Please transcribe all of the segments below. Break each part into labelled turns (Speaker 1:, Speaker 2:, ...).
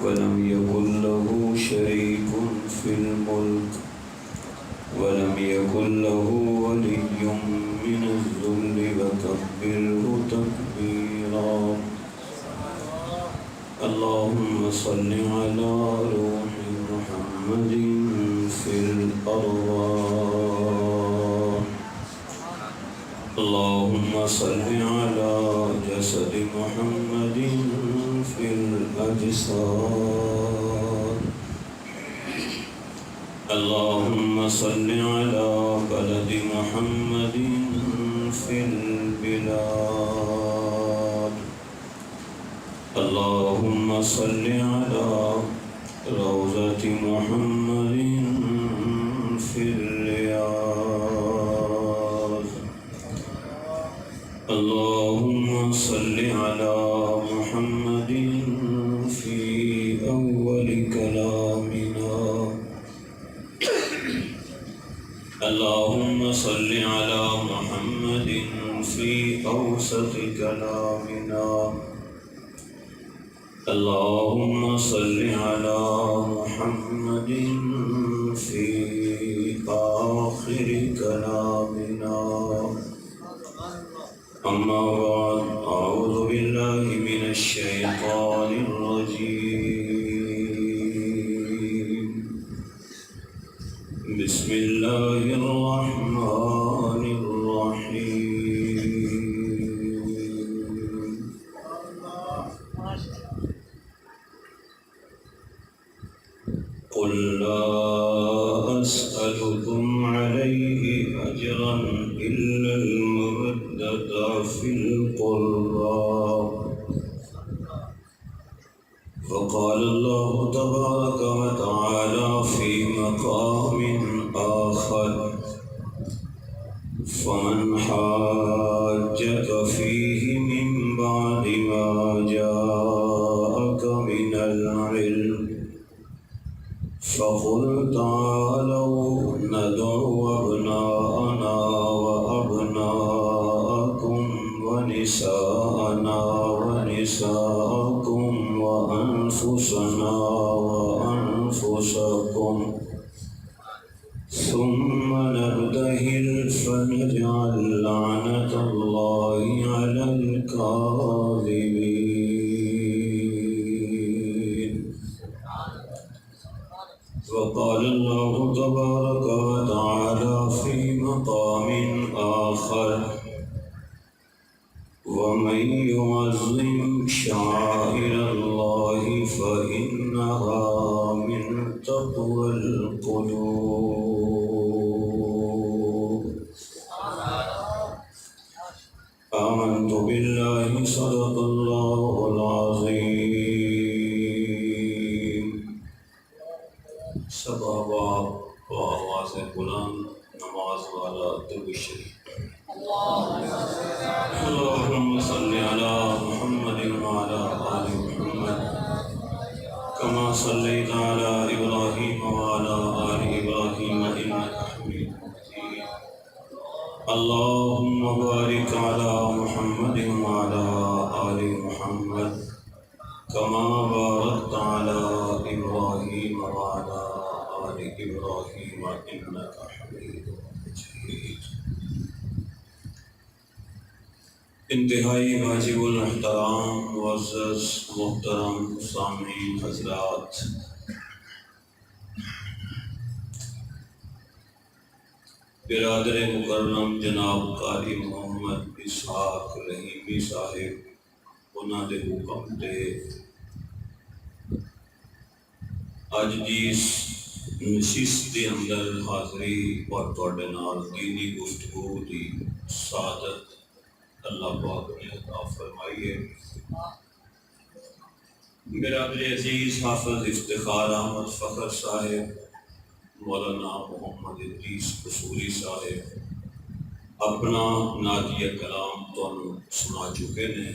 Speaker 1: ولم يكن له شريك في الملك ولم يكن له ولي من الذل وكبره تكبيرا. اللهم صل على روح محمد في الأرواح. اللهم صل على جسد محمد في الأجساد. اللهم صل على بلد محمد في البلاد. اللهم صل على روضة محمد في الرياض. اللهم صل على محمد في أول كلامنا. اللهم صل على محمد في أوسط كلامنا. اللهم صل على محمد في آخر كلامنا. أما بعد، أعوذ بالله من الشيطان الرجيم. بسم الله الرحمن الرحيم. قل لا أسألكم عليه أجرا إلا المودة في القربى. وقال الله تبارك وتعالى في مقام آخر: فمن حاجك فيه من بعد ما جاءك من العلم فقل تعالوا ندعو أبناءنا وأبناءكم ونساءنا ونساءكم وأنفسنا وأنفسكم ثم نبتهل فنجعل لعنة الله على الكاذبين. وقال الله تبارك وتعالى في مقام آخر: ومن يعظم شعائر الله فإنها من تقوى القلوب. آمنت بالله صدق الله العظيم. صحابہ و آواز بلند نماز والا درود شریف. اللهم صل على محمد وعلى آل محمد كما صليت على إبراهيم وعلى آل إبراهيم إنك حميد مجيد. اللهم بارك على محمد وعلى آل محمد كما باركت على إبراهيم وعلى آل إبراهيم إنك حميد مجيد. انتہائی واجب الاحترام معزز محترم سامعین حضرات، برادر مکرم جناب قاری محمد اسحاق رحیمی صاحب انہاں دے حکم تے اج دی نشست دے اندر حاضری اور تواڈے نال دینی گفتگو دی سعادت اللہ پاک نے عطا فرمائی ہے۔ برادر عزیز حافظ افتخار احمد فخر صاحب، مولانا محمد ادریس قصوری صاحب اپنا نادیہ کلام تانوں سنا چکے نے۔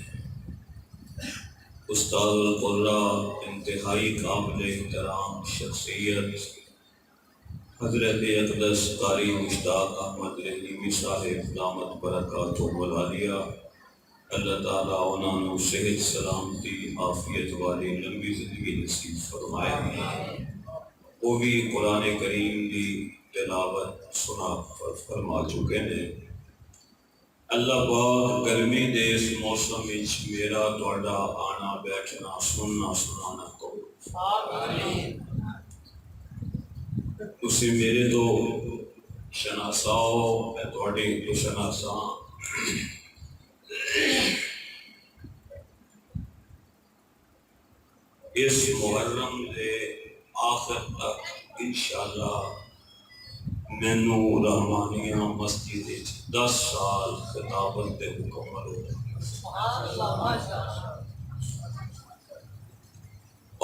Speaker 1: استاد القرآ انتہائی قابل احترام شخصیت حضرت اقدس قاری مشتاق احمد رحیمی صاحب دامت برکاتہم العالیہ اللہ تعالیٰ انہوں نے صحت سلامتی عافیت والی لمبی زندگی نصیب فرمائے، وہ بھی قرآن کریم کی تلاوت سنا فرما چکے ہیں۔ اللہ پاک گرمی دے اس موسم وچ میرا تہاڈا آنا بیٹھنا سننا سنانا قبول، تسی میرے تو شناساؤ میں تہاڈے تو شناساں۔ اس محرم دے آخر تک انشاءاللہ مینو رحمانیہ مسجد 10 سال خطابت تے مکمل ہو جائے،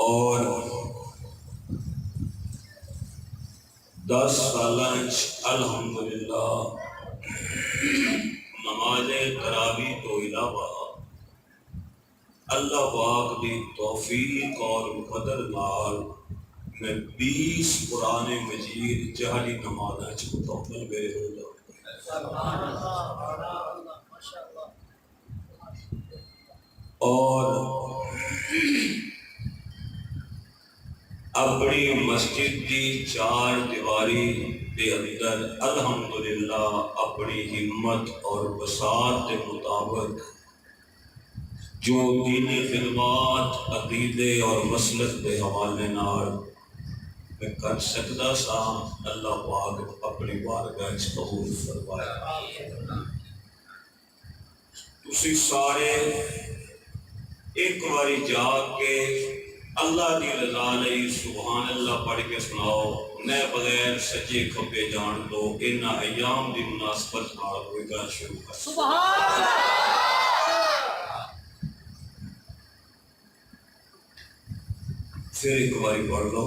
Speaker 1: اور 10 سالاں الحمدللہ نماز تراویح تو علاوہ اللہ پاک دی توفیق اور قدر نال میں 20 قرآن مجید جہری نماز مکمل میرے ہو جاؤ، اور اپنی مسجد کی 4 دیواری کے اندر الحمدللہ اپنی ہمت اور وسعت کے مطابق جو دینی خدمات عقیدے اور مسلک کے حوالے نال میں کر سکتا سا، اللہ پاک اپنی بارگاہ وچ قبول فرمایا۔ تسی سارے ایک باری جا کے اللہ کی رضا لئی سبحان اللہ پڑھ کے سناؤ، میں بغیر سجے کھبے جان دو ان ایام دی مناسبت نال کوئی گل شروع کر سبحان اللہ۔ پھر ایک باری پڑھ لو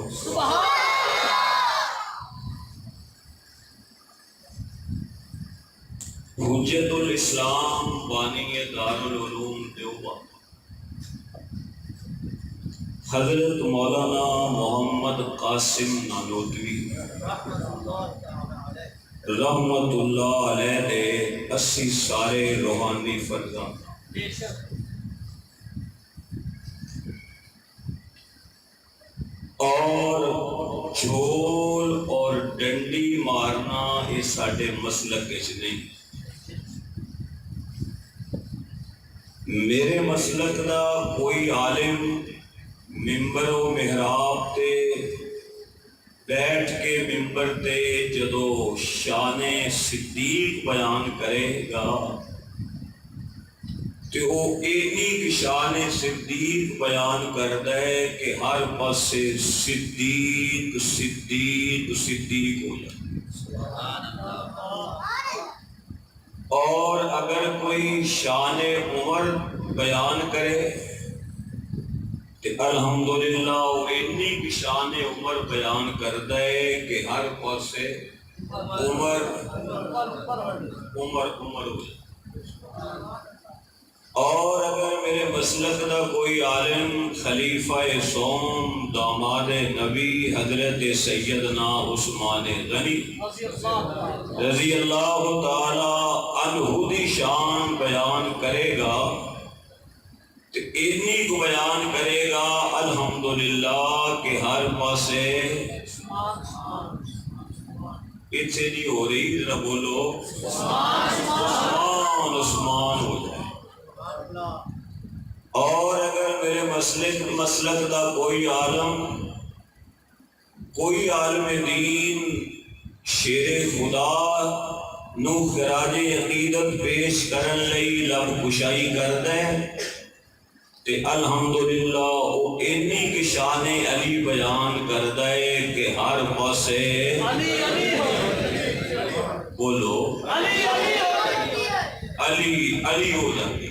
Speaker 1: حجت الاسلام بانی دارالعلوم دیوبند حضرت مولانا محمد قاسم نانوتوی رحمت اللہ علیہ دے 80 سارے روحانی فرزند، اور جھول اور ڈنڈی مارنا یہ ساڈے مسلک وچ نہیں۔ میرے مسلک دا کوئی عالم ممبر و محراب تے بیٹھ کے ممبر تے جدو شان صدیق بیان کرے گا تو وہ اینی شان صدیق بیان کرتا ہے کہ ہر پاسے صدیق صدیق صدیق ہو جائے، اور اگر کوئی شان عمر بیان کرے تو الحمدللہ وہ اینی شان عمر بیان کرتا ہے کہ ہر پاسے عمر عمر عمر ہو جائے۔ اور اگر میرے مسلک کا کوئی عالم خلیفہ سوم داماد نبی حضرت سیدنا عثمان غنی رضی اللہ تعالی عنہ دی شان بیان کرے گا تو اینی کو بیان کرے گا الحمدللہ کہ ہر پاسے اتنے نہیں ہو رہی، ذرا بولو عثمان عثمان ہو جائے۔ اور اگر میرے مسلک دا کوئی عالم دین شیر خدا نو خراج عقیدت پیش کرن لئی لب کشائی کر دے تے الحمدللہ او اینی کی شان علی بیان کر دے کہ ہر پاسے بولو علی علی ہو جاتی۔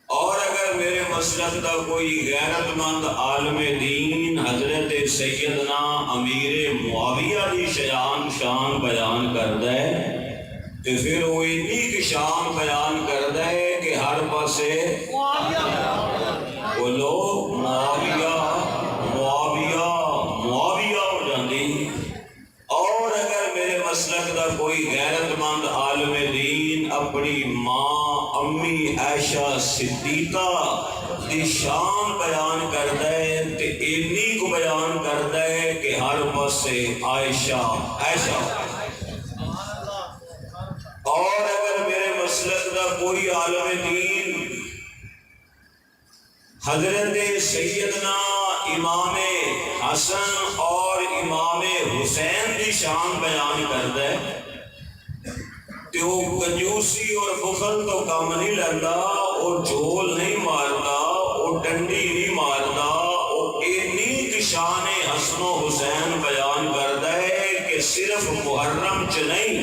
Speaker 1: اور اگر میرے مسلک کا کوئی غیرت مند عالم دین حضرت سیدنا امیر معاویہ کی شان بیان کر دے تو پھر وہ اتنی کی شان بیان کر دے کہ ہر پاسے بولو معاویہ معاویہ معاویہ ہو جاتی۔ اور اگر میرے مسلک کا کوئی غیرت مند عالم دین اپنی ماں امی عائشہ صدیقہ دی شان بیان کردا ہے تے اینی کو بیان کردا ہے کہ ہر پاسے عائشہ عائشہ. اور اگر میرے مسلک دا کوئی عالم دین حضرت سیدنا امام حسن اور امام حسین دی شان بیان کردا ہے تے وہ کنجوسی اور بخل تو کم نہیں لیندا، وہ جھول نہیں ماردا، وہ ڈنڈی نہیں ماردا، وہ اینی کی شان حسن و حسین بیان کردا ہے کہ صرف محرم چ نہیں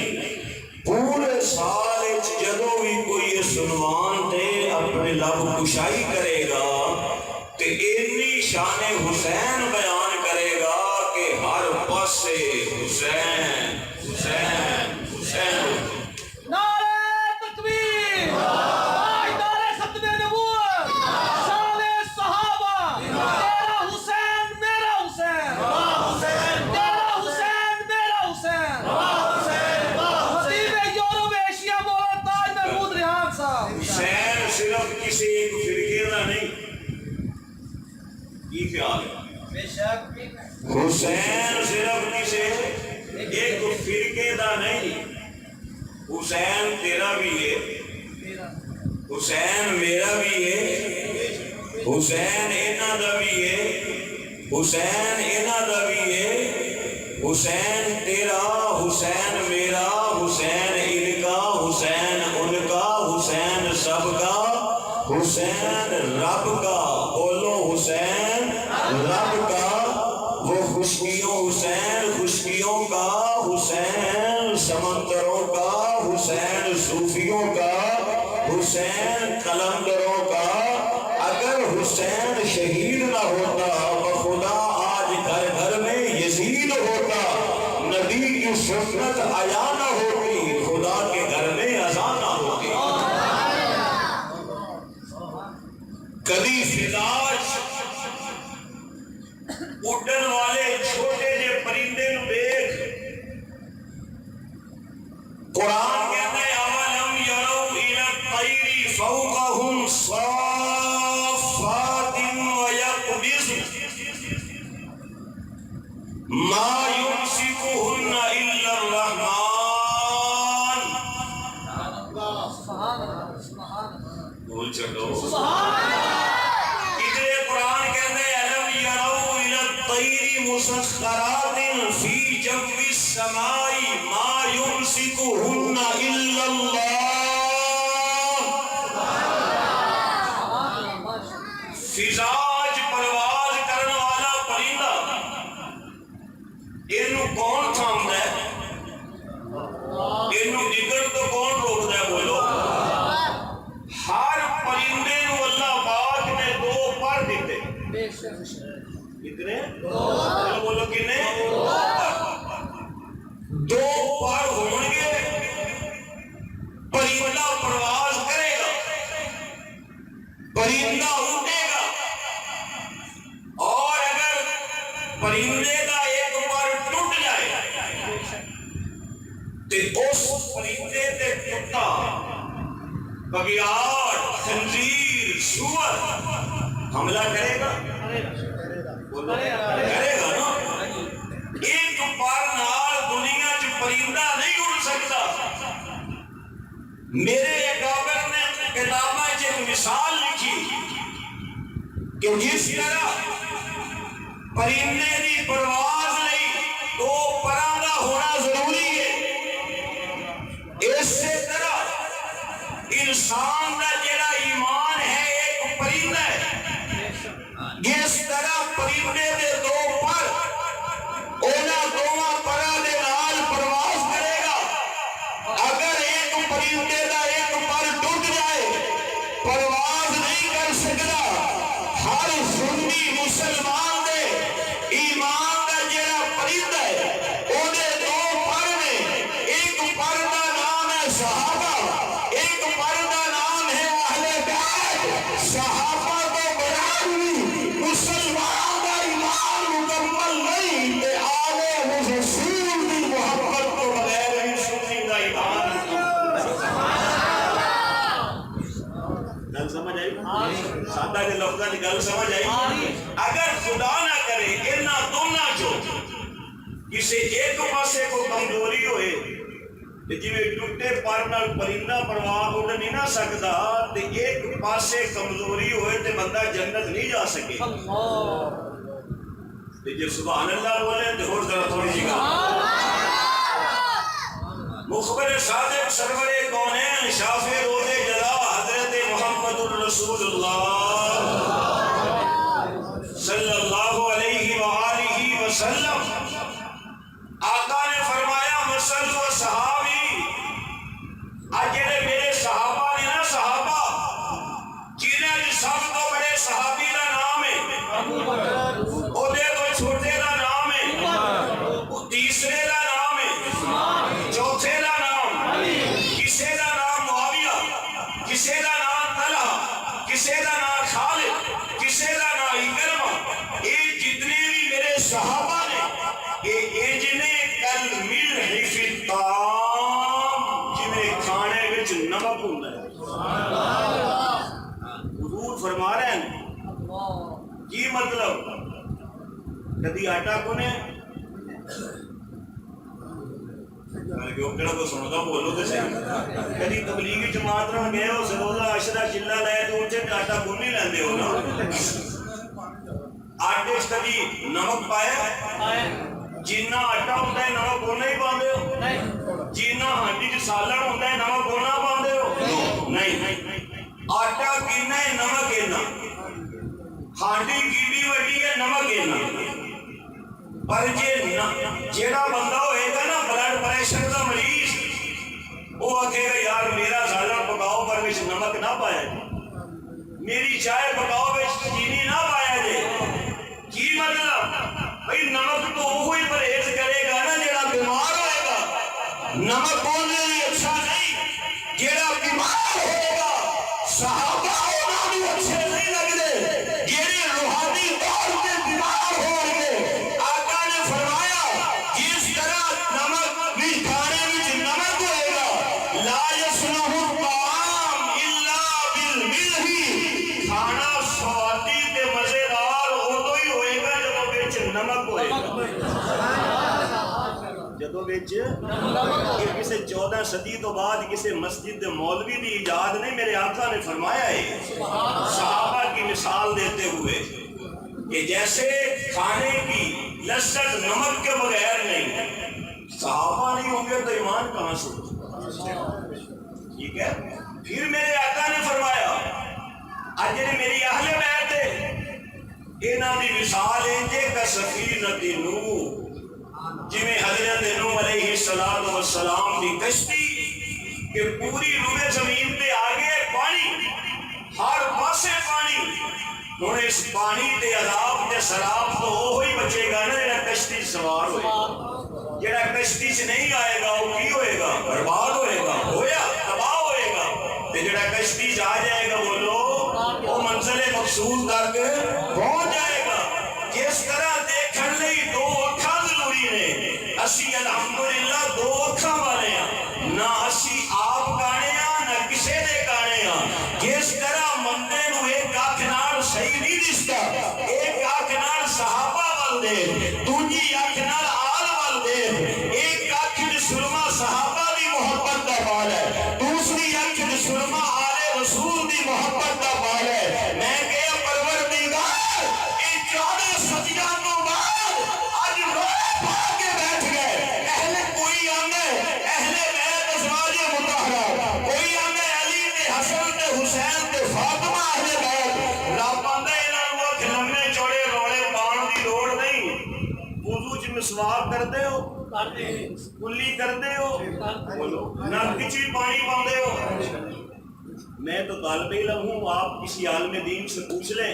Speaker 1: پورے سال جدوں بھی کوئی یہ سنوان تے اپنے لب کشائی کرے گا تے اینی شان حسین بیان کرے گا کہ ہر پاسے حسین حسین حسین.
Speaker 2: نعرہ تکبیر، نعرہ ختم نبوت، شان صحابہ، تیرا حسین میرا حسین، تیرا حسین میرا حسین. خطیب یورپ ایشیا مولانا تاج محمود ریحان صاحب.
Speaker 1: حسین صرف کسی ایک فرقے کا نہیں، یہ خیال ہے
Speaker 2: بے شک
Speaker 1: حسین صرف کسی ایک فرقے کا نہیں. حسین تیرا بھی ہے، حسین میرا بھی ہے، حسین انہاں دا بھی ہے، حسین انہاں دا بھی ہے. حسین تیرا، حسین میرا، حسین ان کا، حسین ان کا، حسین سب کا، حسین رب کا. بولو حسین رب کا. وہ خشکیوں حسین خشکیوں کا، حسین سمندروں کا، حسین صوفیوں کا، حسین قلندروں کا. اگر حسین شہید نہ ہوتا بخدا آج گھر گھر میں یزید ہوتا، نبی کی سنت آیا نہ ہوتی، خدا کے گھر میں اذان نہ ہوتی. کبھی فضاج اڈن والے چھوٹے جے پرندے نو دیکھ، قرآن کہتا ہے اولم یروا الی الطیر فوقہم صافات ویقبض ما یمسکہن الا الرحمن. بول چھڑو ادھر قرآن کہتے ہیں الم یروا الی الطیر مسخرات فی جو السماء ما یمسکہن الا اللہ. فضاج پرواز کرنے والا پرندہ، اینو کون تھامدا ہے؟ اینو ڈگن تو کون روکدا ہے؟ بولو. ہر پرندے نو اللہ پاک نے دو پر دیتے. کتنے؟ بولو کتنے؟ دو پر ہوں گے. پرندہ پرواز کرے گا، پرندہ اڑے گا، اور اگر پرندے کا ایک پر ٹوٹ جائے تو اس پرندے تے کتا، بگیاڑ، خنزیر، سور حملہ کرے گا؟ کرے گا نا. ایک پر نال دنیا چ پرندہ نہیں اڑ سکتا. میرے اکابر نے کتابہ چ ایک مثال لکھی کہ جس طرح پرندے دی پرواز لئی دو پراں دا ہونا ضروری ہے، اسی طرح انسان دا جڑا ایمان ہے ایک پرندہ ہے. جس طرح پرندے دے دو پر، اونا دوواں پراں دے نال پرواز کرے گا. اگر ایک پرندے دا ایک پر ٹوٹ جائے پرواز نہیں کر سکتا. ہر سنی مسلمان دے ایمان دا جڑا پرندہ ہے اونے دو پر نے. ایک پر دا نام ہے صحابہ، ایک پر دا نام ہے اہل بیت. صحابہ تو برابری مسلمان دا ایمان مکمل نہیں تے آل رسول دی محبت کو بغیر بھی سنی دا ایمان. اللہ کے لفظ کی گل سمجھ آئی؟ اگر خدا نہ کرے انہاں دونوں چو کسی ایک پاسے کو کمزوری ہوئے جی ٹوٹے پر نال پرندہ پرواہ اڑ نہیں نہ سکتا تے ایک پاسے کمزوری ہوئے تے بندہ جنت نہیں جا سکے تے جی سبحان اللہ بولے تے اور ذرا تھوڑی جی مخبر صادق سرور کونین شافع روز جزا حضرت محمد الرسول اللہ صلی اللہ علیہ وآلہ وسلم آقا نے فرمایا مسل و صحابی آج جڑے میرے صحابہ نے نا صحابہ جنہیں بھی سب تو بڑے صحابی کا نام ہے اودے تو چھوٹے کا نام ہے تیسرے کا نام ہے چوتھے کا نام کسے کا نام معاویہ کسے کا نام طلحہ کسے کا نام خالد کسے کا نام اکرمہ یہ جتنے بھی میرے صحابہ نے یہ جنہیں کل مل حفظ تام جنہیں کھانے وچ نمک ہوں ہے حضور فرما رہے ہیں کی مطلب کدی آٹا کونے کیڑا کو سنتا بولو تو صحیح کدی تبلیغی جماعت رہ گئے ہو سروزہ عشرہ چلہ لائے تو اٹھے آٹا کون نہیں لیندے ہو نا آٹے کدی نمک پائے جینا آٹا ہوتا ہے نمک ہونا ہی باندھے ہو جینا ہانڈی جو سالن ہوتا ہے نمک ہونا باندھے ہو نہیں آٹا کینا ہے نمک اینا ہانڈی کیڑی وڈی ہے نمک اینا پر جیڑا بندہ ہوئے گا نا بلڈ پریشر کا مریض وہ آکے گا یار میرا سالن پکاؤ پر وچ نمک نہ پایا جائے میری چائے پکاؤ وچ چینی نہ پایا جائے کی مطلب بھئی نمک تو وہی پرہیز کرے گا نا جیڑا بیمار ہوئے گا نمک بولنے بھی اچھا نہیں جیڑا بیمار ہوئے گا صحابہ ہونا بھی اچھے نہیں لگ دے جیڑے روحانی طور پہ بیمار ہوئے آقا نے فرمایا جس طرح نمک بھی کھانے میں نمک ہوئے گا لا یصلح الطعام الا بالملح کھانا سوادی تے مزیدار ادو ہی ہوئے گا جب وچ نمک ہوئے گا جدو وچ یہ کسی 14 صدی تو بعد کسی مسجد مولوی دی ایجاد نہیں میرے آقا نے فرمایا ہے صحابہ کی مثال دیتے ہوئے کہ جیسے کھانے کی لذت نمک کے بغیر نہیں صحابہ نہیں ہوں گے تو ایمان کہاں سے ٹھیک ہے پھر میرے آقا نے فرمایا آج میری اہل بیت ہے انہاں دی مثال ہے کہ کسفینۃ نوح جویں حضرت نوح علیہ السلام کی کشتی کہ پوری روئے زمین پہ آگے پانی ہر پاسے پانی ہوں اس پانی تے عذاب تے سراب تو وہی بچے گا نا جڑا کشتی سوار ہوئے گا جڑا کشتی سے نہیں آئے گا وہ کی ہوئے گا برباد ہوئے گا ہویا تباہ ہوئے گا تے جڑا کشتی سے آ جائے گا بولو وہ منزل مقصود تک پہنچ جائے گا جس طرح دیکھن لئی دو اکھاں ضروری نے اسی الحمدللہ دو اکھاں والے ہیں نہ اسی آپ گانے ہیں نہ کسے دے گانے ہیں جس طرح مندے نو ایک آنکھ نال صحیح نہیں دستا ایک آنکھ نال صحابہ وال دے دوجی آنکھ نال آل وال دے ایک آنکھ دی سرما صحابہ دی محبت دا بال ہے دوسری آنکھ دی سرما آل رسول دی محبت دا بال ہے میں کہیا پروردگار اے 14 صدیاں تو بعد اج روئے پا کے بیٹھ گئے اہل کوئی آنے اہل بیت ازواج مطہرہ کوئی آنے علی تے حسن تے حسین تے فاطمہ اہل بیت رب آندا انہاں نوں اکھ لمبے چوڑے روڑے پان دی لوڑ نہیں وضو چ مسواک کردے ہو کلی کردے ہو نک چ پانی پاندے ہو میں تو طالب علم ہوں آپ کسی عالم دین سے پوچھ لیں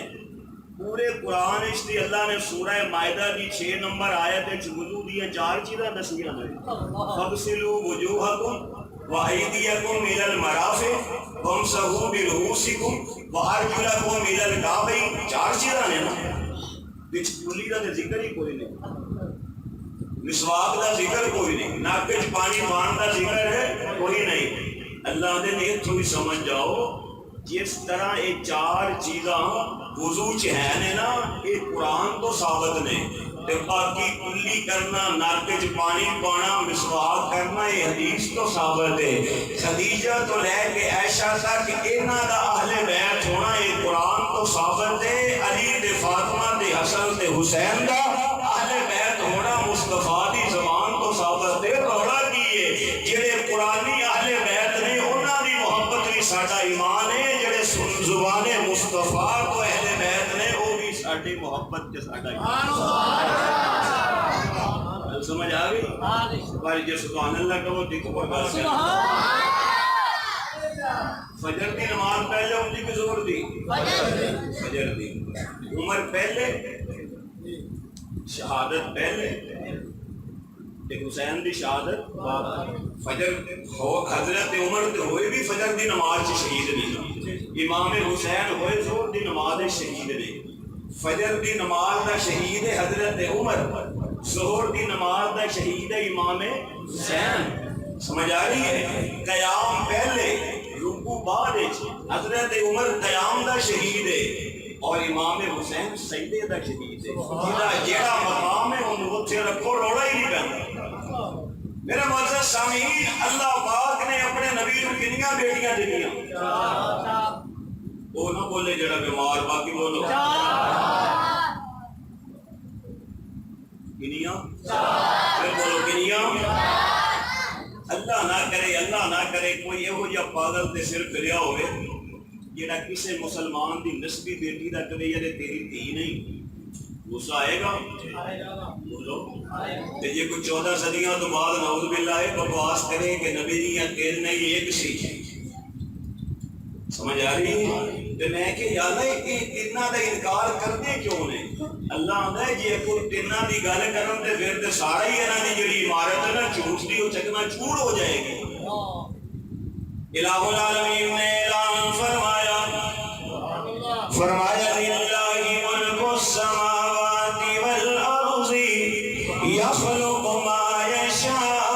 Speaker 1: پورے قرآن اشتی اللہ نے سورہ مائدہ دی 6 نمبر آیت وضو دیا 4 چیزاں دسیاں نے فغسلوا وجوہکم وایدیکم الی المرافق وامسحوا برؤوسکم وارجلکم الی الکعبین 4 چیزاں نے نا وچ کلی دا ذکر ہی کوئی نہیں مسواک دا ذکر کوئی نہیں نک وچ پانی پان دا ذکر ہے کوئی نہیں اللہ دے نے تھوڑی سمجھ جاؤ جس طرح یہ 4 چیزاں وضو چ ہے نے نا یہ قرآن تو ثابت نے تے باقی کلی کرنا ناک چ پانی پانا مسواک کرنا یہ حدیث تو ثابت ہے خدیجہ تو لے کے عائشہ تک انہاں دا اہل بیت ہونا یہ قرآن تو ثابت ہے علی تے فاطمہ تے حسن تے حسین دا اہل بیت ہونا مصطفیٰ دی زبان تو ثابت ہے روڑا کی ہے جڑے قرآنی اہل بیت نے انہاں دی محبت بھی ساڈا ایمان ہے جڑے زبان مصطفیٰ تو اہل بیت نے وہ بھی ساڈی محبت تے ساڈا ایمان سمجھ آ گئی بھائی جی سبحان اللہ کہو دیکھو پر فجر دی نماز پہلے ہوندی کہ ظہر دی فجر دی عمر پہلے شہادت پہلے تے حسین دی شہادت فجر حضرت عمر تے ہوئے بھی فجر دی نماز شہید نہیں امام حسین ہوئے ظہر دی نماز شہید نہیں فجر دی نماز دا شہید ہے حضرت عمر ظہر دی نماز دا شہید ہے امام حسین سمجھ آ رہی ہے قیام پہلے رکوع بعد حضرت عمر قیام دا شہید ہے اور امام حسین سجدے دا شہید ہے جیڑا مقام ہے انہوں اتھے رکھو روڑا ہی نہیں پہنتا میرا معزز سامعین اللہ پاک نے اپنے نبی کو کنیاں بیٹیاں دنیا وہ نہ بولے جڑا بیمار باقی بولو کنیاں پھر بولو کنیاں اللہ نہ کرے کوئی یہو جا پاگل تے سر پھریا ہوئے جڑا کسے مسلمان دی نسبی بیٹی دا کہے یہ تیری دھی نہیں غصہ آئے گا بولو تے یہ کوئی 14 صدیوں تو بعد نعوذ باللہ بکواس کرے کہ نبی جی یا تیل نہیں ایک سی سمجھ آ رہی ہے تے میں کہ یا اللہ یہ تیناں دا انکار کرتے کیوں نے اللہ آندا ہے جے کوئی تیناں دی گل کرن تے پھر تے سارا ہی انہاں دی جڑی عمارت ہے نا جھوٹ دی وہ چکنا چور ہو جائے گی الہ العالمین نے اعلان فرمایا للہ ملک السماوات والارض یخلق ما یشاء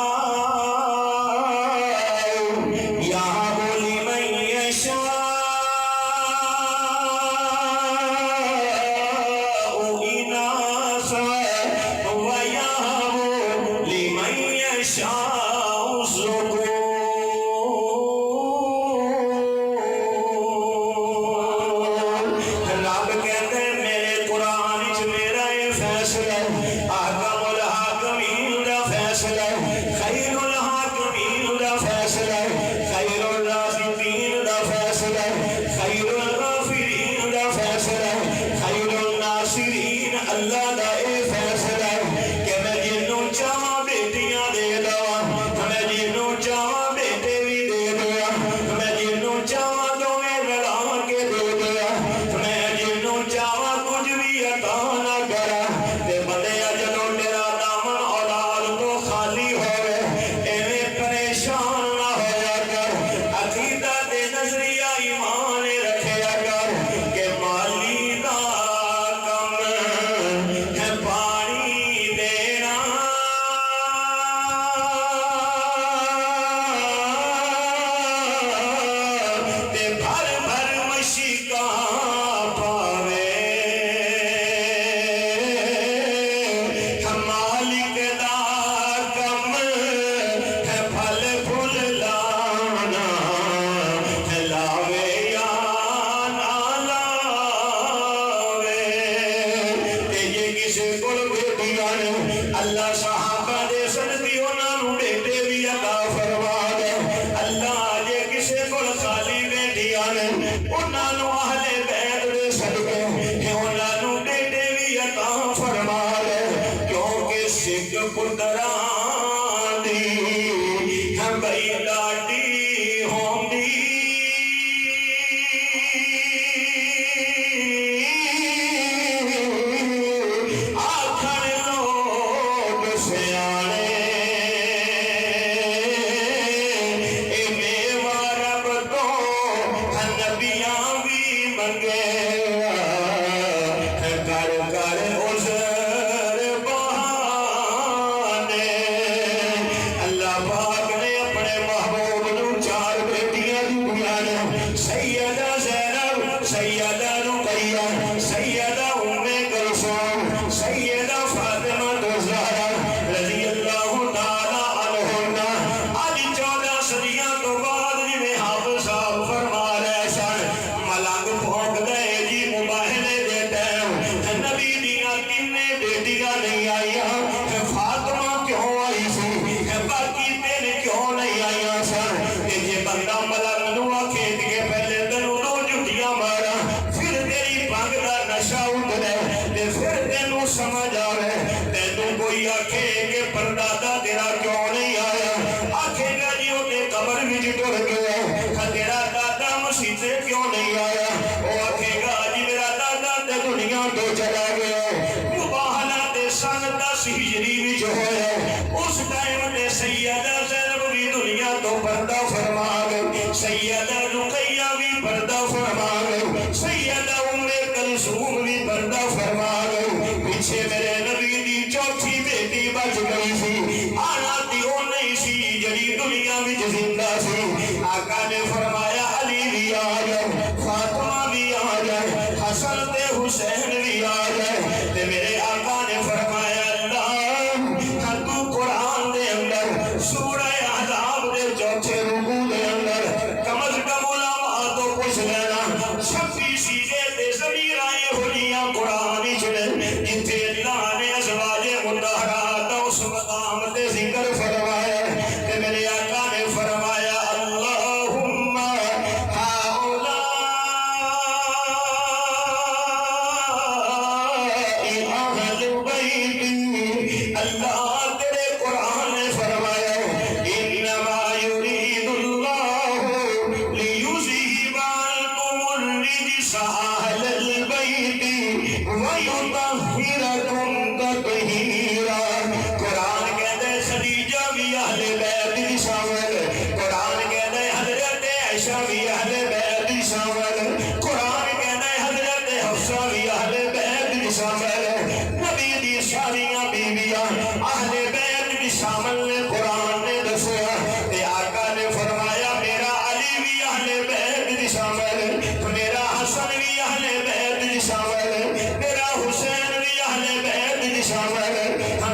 Speaker 3: جتھے اللہ نے ازواج مطہرات اس مقام تے ذکر فرمایا کہ میرے آقا نے فرمایا اللہم ہؤلاء اہل بیت اللہ تیرے قرآن نے فرمایا انما یرید اللہ لیذہب عنکم الرجس اہل البیت ویطہرکم تطہیرا قرآن کہتے ہیں خدیجہ بھی اہل بیت دی شامل قرآن کہتے ہیں حضرت عائشہ بھی اہل بیت دی شامل قرآن کہتے ہیں حضرت حفصہ بھی اہل بیت دی شامل نبی دی ساریاں بیویاں اہل بیت دی شامل نے قرآن نے دسیا تے آقا نے فرمایا میرا علی بھی اہل بیت دی شامل میرا حسن بھی اہل بیت دی شامل میرا حسین بھی اہل بیت دی شامل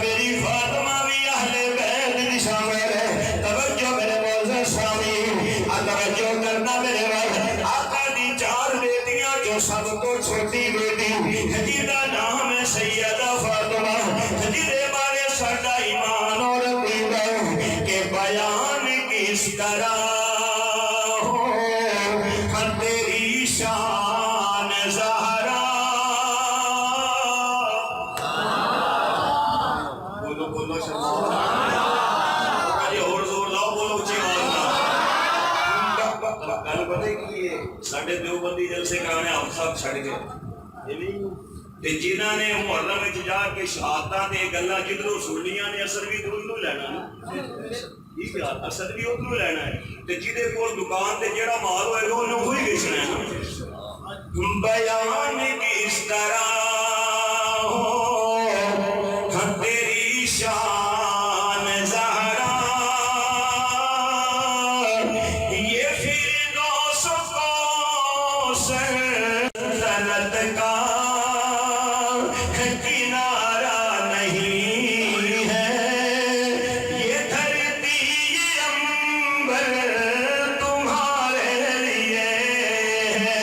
Speaker 3: میری فاطمہ بھی اہل بیت دی شامل توجہ میرے معزز سامعین توجہ کرنا میرے بھائی آقا دی چار بیٹیاں جو سب کو چھوٹی بیٹی جیدا نام ہے سیدہ فاطمہ جیدے بارے ساڈا ایمان اور عقیدہ کہ بیان کس طرح ہو تیری شان زہرا بولو بولو شرما اور زور لاؤ بولو اچھی آواز گل پتہ کی ہے ساڈے دیوبندی جلسے کرانے ہم سب چھڑ گئے تے جنہاں نے محرم وچ جا کے شہادتاں تے گلاں جدھروں سننیاں نے اثر بھی ادھروں لینا نا ٹھیک ہے اثر بھی ادھروں لینا ہے تے جہدے کول دکان تے جیڑا مال ہوئے گا انہوں وہی بیچنا ہے بیان کس طرح ہو تیری شان زہرا یہ فردوس سلطنت کا کنارہ نہیں ہے یہ دھرتی یہ امبر تمہارے لیے ہے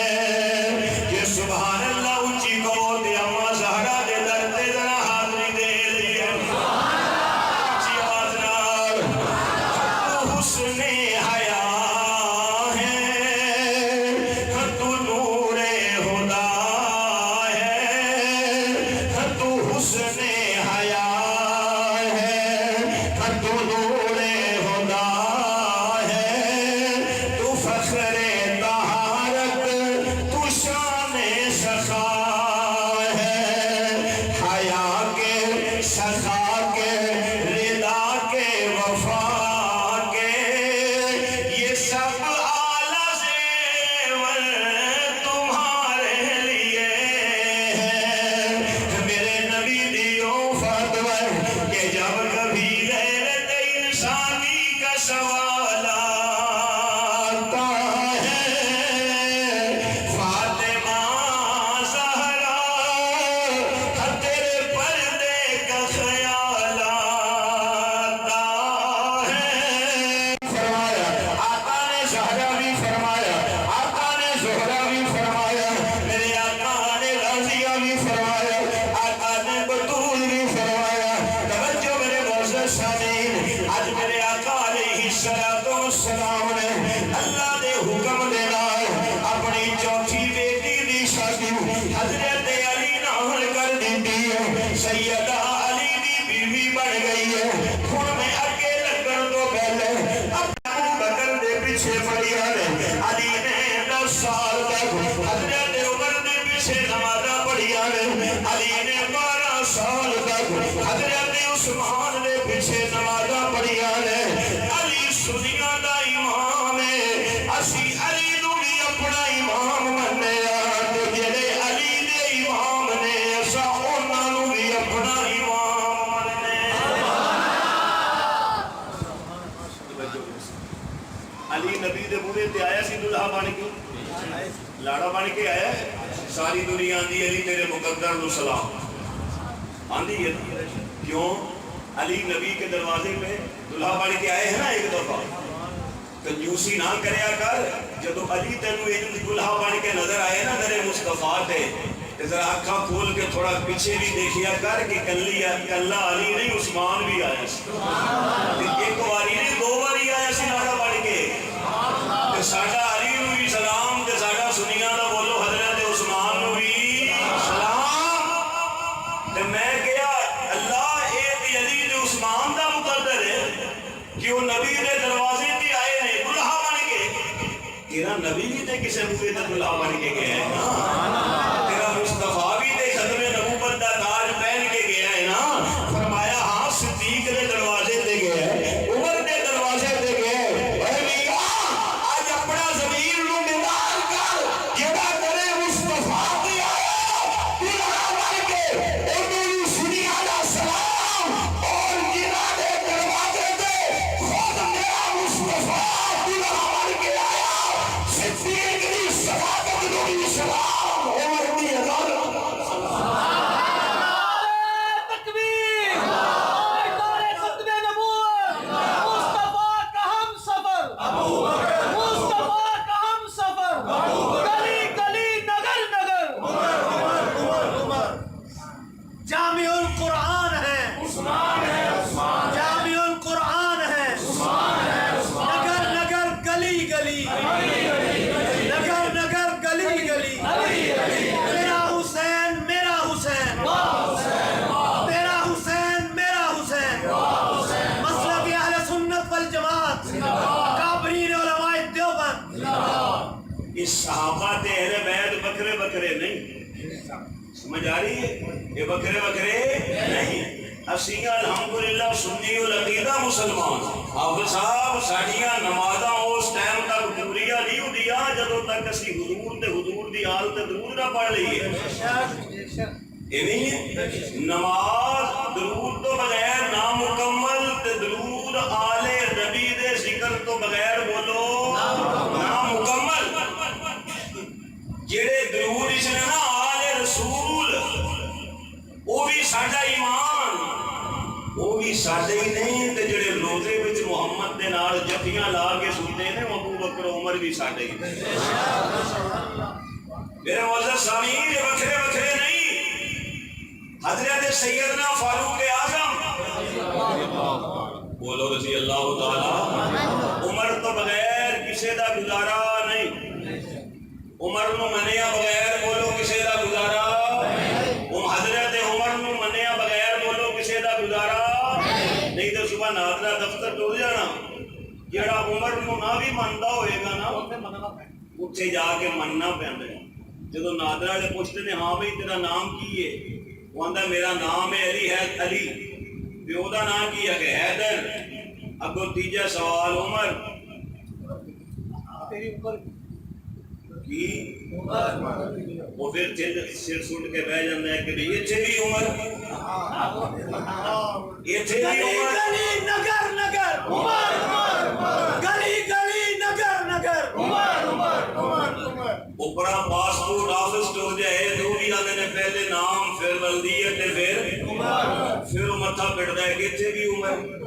Speaker 3: یہ سبحان اللہ اونچی کہو تے اما زہرا دے در تے ذرا حاضری دے لیے اونچی آواز نال تو حسن حیا ہے تو نور خدا ہے تو حسن حیا ہے تو نور خدا ہے تو فخر طہارت تو شان سخا ہے حیا کے سخا کے رضا کے وفا کے یہ سب اعلیٰ زیور تمہارے لیے ہے میرے نبی دیو فاطمہ کہ جب کبھی غیرت انسانی کا سوال آتا ہے فاطمہ زہرا تیرے پردے کا خیال آتا ہے فرمایا آقا نے زہرا بھی فرمایا آقا نے زہرا بھی فرمایا میرے آقا نے رضیہ بھی فرمایا آقا نے بطول بھی فرمایا توجہ میرے معزز سامعین آج میرے آقا علیہ السلام نے اللہ دے حکم دے نال اپنی چوتھی بیٹی دی شادی حضرت علی نال کر دیتی ہے سیدہ علی دی بیوی بن گئی ہے ہن میں اگے لگن تو پہلے ابو بکر دے پیچھے پڑیا نے علی نے 10 سال تک حضرت عمر دے پیچھے نمازاں پڑھیا نے علی نے 12 سال تک حضرت عثمان دے پیچھے نمازاں پڑھیا نے علی سنیاں دا امام ہے اسی علی نو بھی اپنا امام منیا تے جڑے علی دے امام نے اساں انہاں نو بھی اپنا امام مننے علی نبی دے بوڑے تے آیا سی دلہا بن کے لاڑا بن کے آیا ساری دنیا آندی علی تیرے مقدر نو سلام آندی ہے کیوں علی نبی کے دروازے پہ دلہا بن کے آئے ہیں نا ایک دفعہ کنجوسی نہ کریا کر جدو علی تینوں ایک دلہا بن کے نظر آئے نا در مصطفیٰ تے
Speaker 1: ذرا اکھا کھول کے تھوڑا پیچھے بھی دیکھیا کر کہ کلا علی نہیں عثمان بھی آیا سی، ایک واری نہیں دو واری آیا سی نعرہ پڑھ کے کہ ساڈا علی نو بھی سلام تے ساڈا سنیاں دا بولو حضرت عثمان نو بھی سلام۔ تے میں کہیا اللہ اے تے علی تے عثمان دا مقدر ہے کہ وہ نبی دے دروازے تے آئے نے دلہا بن کے، تیرا نبی بھی تے کسے موقع تے دلہا بن کے گیا ہے نا، تیرا مصطفیٰ بھی تے ختم نبوت دا تاج پہن کے گیا ہے نا۔ فرمایا ہاں صدیق دے دروازے تے گیا ہے، عمر دے دروازے تے گیا ہے۔ اے میاں آج اپنا ضمیر نو بیدار کر، جڑا تیرے مصطفیٰ تے آیا دلہا بن کے اے میری سنیا دا سلام، اور جنہاں دے دروازے تے خود میرا مصطفیٰ دلہا بن کے آیا، صدیق دی صداقت نو بھی سلام، عمر دی عدالت
Speaker 2: تکبیر، نعرہ ختم نبوت، مصطفیٰ کا ہم سفر، مصطفیٰ کا ہم سفر، گلی گلی نگر نگر، جامع القرآن ہے، جامع القرآن ہے، نگر نگر گلی گلی، نگر نگر گلی گلی، میرا حسین میرا حسین، تیرا حسین میرا حسین، مسلک اہل سنت والجماعت، کابرین علماء دیوبند۔
Speaker 1: اس صحابہ تے اہل بیت بکرے بکرے نہیں، سمجھ آ رہی ہے؟ یہ بکرے بکرے نہیں، اسی الحمدللہ سنی العقیدہ مسلمان۔ حافظ صاحب ساڈیاں نمازاں اس ٹائم تک پوریاں نہیں ہوندیاں جدوں تک اسی حضور تے حضور دی آل تے درود نہ پڑھ لئیے۔ یہ نہیں ہے نماز درود تو بغیر نامکمل، تے درود آل نبی دے ذکر تو بغیر بولو نامکمل۔ جڑے درود اس نے نا آل رسول، وہ بھی ساڈا ایمان، وہ بھی ساڈے ہی نہیں، تے جڑے روزے وچ محمد دے نال جفیاں لا کے سنتے ہیں ابو بکر عمر بھی ساڈے ہی۔ میرے معزز سامعین یہ بکھرے بکھرے نہیں، حضرت سیدنا فاروق اعظم بولو رضی اللہ تعالی، عمر تو بغیر کسے دا گزارا نہیں، عمر نو منیا بغیر بولو کسے دا گزارا، حضرت عمر نو منیا بغیر بولو کسے دا گزارا نہیں۔ تو صبح نادرہ دفتر ٹر جانا، جڑا عمر نو نہ بھی مندا ہوئے گا نا اتھے جا کے مننا پیندا ہے۔ جدو نادرہ دے پوچھتے نے ہاں بھئی تیرا نام کی ہے، وہ آندا میرا نام ہے علی ہے، علی پیو دا نام کی ہے کہ حیدر، اگو تیجا سوال عمر کی، وہ پھر سر سٹ کے بہ جاتا ہے کہ بھئی اتھے بھی عمر، اتھے بھی عمر،
Speaker 2: گلی نگر نگر عمر، گلی گلی نگر نگر عمر،
Speaker 1: اوپرا پاسپورٹ آفس ٹر جائے جو بھی آدھے نے پہلے نام پھر بلدیت پھر متھا پڑتا ہے کہ اتھے بھی عمر۔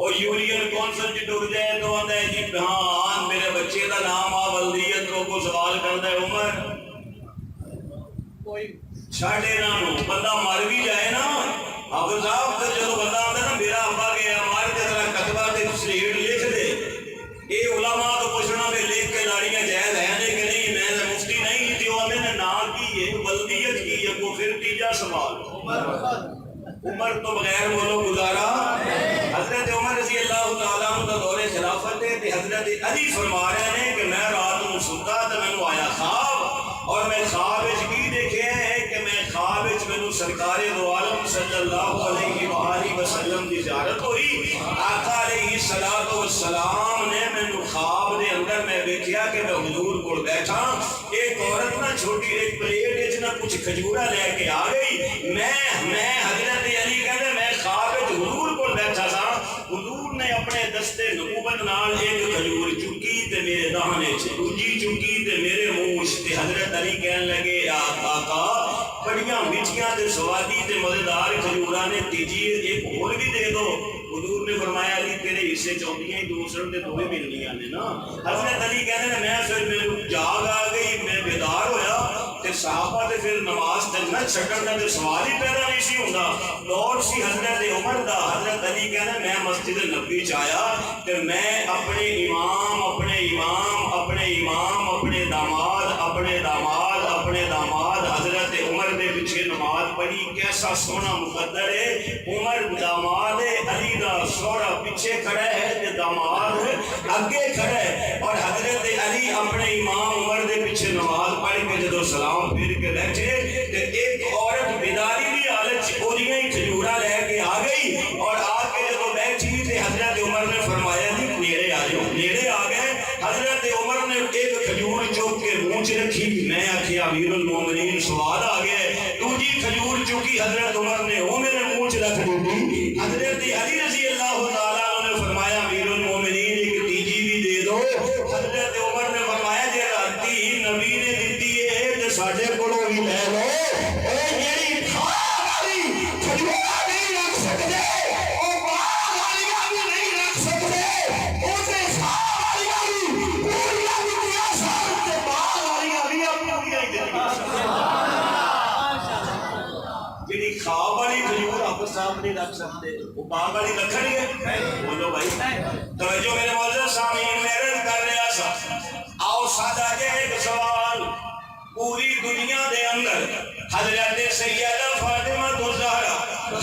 Speaker 1: اور یونین کونسل جی ٹر جائے تو آدھا ہے جی ہاں میرے بچے کا نام آ بلدیت کو سوال کرتا ہے عمر۔ چھاڑے نہ بندہ مر بھی جائے نا حافظ صاحب، تو جب بندہ آتا ہے نا میرا ابا گیا مار کے طرح کتبہ تے سلیٹ لکھ دے، اے علماء تو پوچھنا میں لکھ کے لاڑیاں جائز ہے کہ نہیں، میں مفتی نہیں جو ہمیں نے نام کی ہے بلدیت کی ہے، وہ پھر تیجا سوال عمر تو بغیر بولو گزارا۔ حضرت عمر رضی اللہ تعالیٰ عنہ دا دور خلافت ہے، حضرت علی فرما رہے ہیں کہ میں رات کو ستا تو میں نے آیا خواب، اور میں خواب کی دیکھے ہیں کہ میں خواب میں سرکار دو عالم صلی اللہ علیہ وآلہ وسلم کی زیارت ہوئی، آقا علیہ السلام نے میں خواب دے اندر میں دیکھیا کہ میں حضور کو بیٹھا، ایک عورت نہ چھوٹی ایک پلیٹ نہ کچھ کھجورا لے کے آ گئی، میں حضرت علی کہتے میں خواب حضور کو بیٹھا تھا، حضور نے اپنے دستے نبوت نال ایک کھجور چکی تے میرے دہانے سے دوجی چکی تے میرے منہ تے حضرت علی کہنے لگے آقا بڑیاں میٹھیاں تے سوادی تے مزیدار کھجوراں نے تیجی ایک اور بھی دے دو۔ حضور نے فرمایا علی تیرے حصے چوندیاں ہی دوسرے تے دوے ملنیاں نے نا۔ حضرت علی کہنے میں پھر میرے جاگ آ گئی، میں بیدار ہویا تے تے صحابہ تے پھر نماز جنت چھڈن دا تے سوال ہی پیدا نہیں سی ہوندا. دور سی حضرت عمر دا. حضرت علی کہنا میں مسجد نبوی چ آیا تے میں اپنے امام حضرت عمر دے پیچھے نماز پڑھی. کیسا سونا مقدر ہے. عمر داماد علی دا سوڑا پیچھے کھڑا ہے تے داماد اگے کھڑا ہے, اور حضرت علی اپنے امام عمر دے پیچھے نماز پڑھ کے جدو سلام پھر کے بیٹھے تے ایک عورت بیداری دی حالت چ اودیاں ہی کھجورا لے کے آ گئی, اور آ کے جدو بیٹھی تے حضرت عمر نے فرمایا جی نیڑے آ جاؤ. نیڑے آ گئے. حضرت عمر نے ایک کھجور چوک کے منہ چ رکھی. میں آخیا امیر المومنین سواد آ گیا. دوجی کھجور چوکی حضرت عمر نے وہ میرے منہ چ رکھ دی. حضرت علی رضی اللہ تعالیٰ عنہ نے فرمایا امیر المومنین ایک تیجی بھی دے دو. حضرت عمر نے فرمایا جی راتی نبی نے دیتی ہے تو ساڈے کولوں بھی لے لو. خواب والی کھجور آپ صاحب نہیں رکھ سکتے, وہ باغ والی رکھنی ہے. بولو بھائی توجہ میرے معزز سامعین, محنت کر رہا سا. آؤ سادہ جے ایک سوال. پوری دنیا دے اندر حضرت سیدہ فاطمہ زہرا,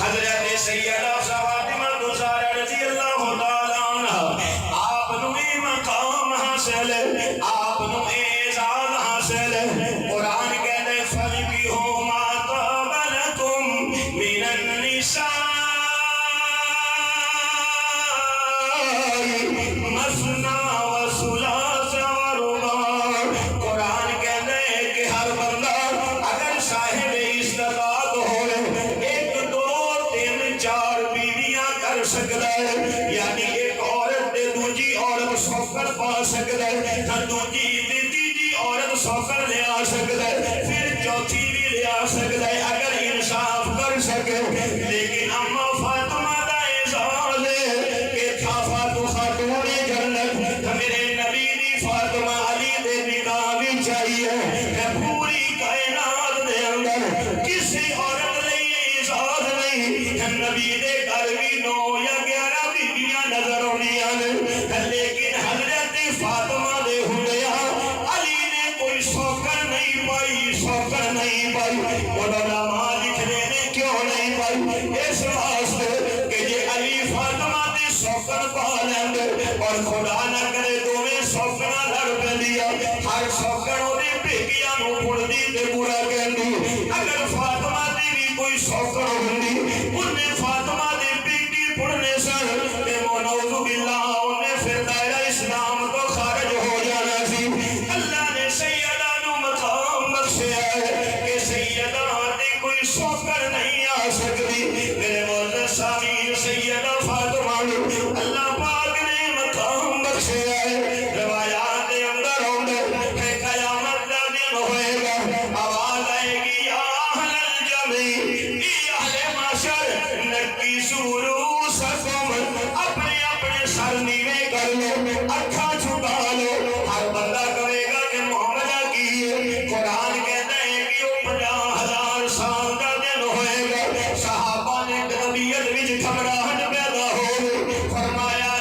Speaker 1: حضرت سیدہ فاطمہ زہرا رضی اللہ تعالی عنہا, آپ نو مقام حاصل, آپ نو اعزاز حاصل. قرآن کہتے ہیں فَلْقِهُ مَا طَابَ لَكُم مِّنَ النِّسَاءِ مَثْنَىٰ وَثُلَاثَ وَرُبَاعَ. قرآن کہتے ہیں کہ ہر بندہ اگر صاحب استطاعت ہو ایک دو تین چار بیویاں کر سکتا ہے, یعنی ایک عورت دے دوجی عورت سوکر پا سکتا ہے, نہ دوجی تیجی عورت سوکر لے آ سکتا ہے, پھر چوتھی بھی لے آ سکتا ہے اگر انصاف کر سکے. لیکن اما فاطمہ دا اعزاز ہے کہ تھا خاتون جنت. میرے نبی دی فاطمہ علی دے نکاح بھی چاہیے. میں پوری کائنات دے اندر کسی عورت لئی اعزاز نہیں. نبی دے گھر بھی 9 یا 11 بیویاں نظر آਉਂਦੀਆਂ نے, لیکن حضرت فاطمہ دے ہوندیا علی نے کوئی سوکر نہیں پائی, سوکر نہیں پائی. علماء لکھنے نے کیوں نہیں پائی؟ اس واسطے کہ یہ علی فاطمہ دے سوکر پا لیندے اور خدا نہ کرے دوویں سوکراں لڑ پیندیاں, ہر سوکر اودے بیٹیاں نو پڑدی تے برا کہندی. اگر فاطمہ دی بھی کوئی سوکر ہوندی انہیں فاطمہ دی بیٹی پڑھنے سن تے نعوذ باللہ انہیں پھر دائرہ اسلام تو خارج ہو جانا سی. اللہ نے سیدہ نو مقام بخشیا ہے کہ سیدہ دی کوئی سوکر نہیں آ سکتی. میرے معزز سامعین, سیدہ فاطمہ نو اللہ پاک نے مقام بخشیا ہے. روایات دے اندر آندا ہے قیامت دا دن ہوئے گا, آواز آئے گی یا اہل الجمیع, اہل معاشر نکیسو رؤوسکم, اپنے اپنے سر نیوے کر لو, اکھاں چھپا لو. ہر بندہ کہے گا کہ معاملہ کی ہے. قرآن کہتا ہے کہ وہ 50,000 سال کا دن ہوئے گا. صحابہ نے طبیعت وچ گھبراہٹ پیدا ہو گئی. فرمایا